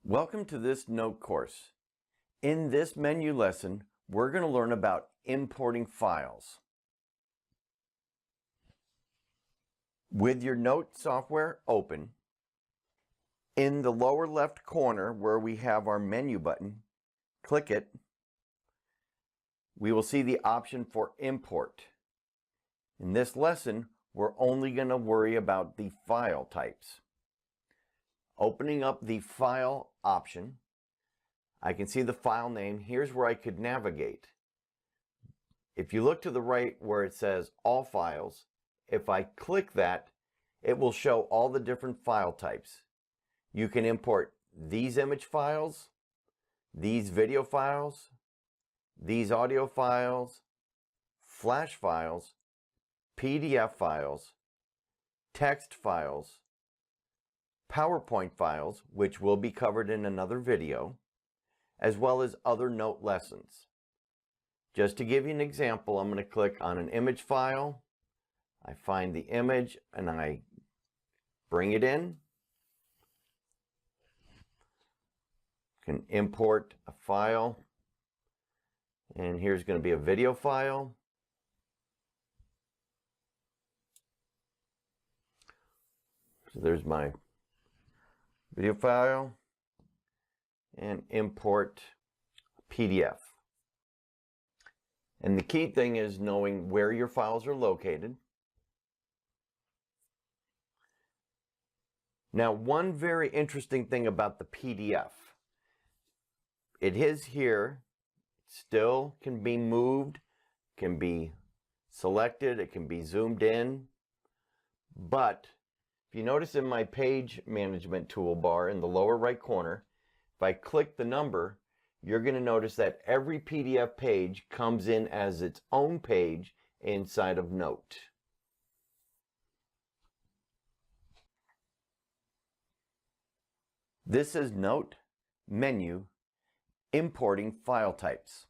Welcome to this note course. In this menu lesson, we're going to learn about importing files. With your note software open, in the lower left corner where we have our menu button, click it. We will see the option for import. In this lesson, we're only going to worry about the file types. Opening up the file option, I can see the file name. Here's where I could navigate. If you look to the right where it says all files, if I click that, it will show all the different file types. You can import these image files, these video files, these audio files, flash files, PDF files, text files, PowerPoint files, which will be covered in another video, as well as other note lessons. Just to give you an example, I'm going to click on an image file. I find the image and I bring it in. Can import a file. And here's going to be a video file. So there's my video file, and import PDF. And the key thing is knowing where your files are located. Now, one very interesting thing about the PDF, it is here, still can be moved, can be selected, it can be zoomed in, but if you notice in my page management toolbar in the lower right corner, if I click the number, you're going to notice that every PDF page comes in as its own page inside of Note. This is Note, Menu, Importing File Types.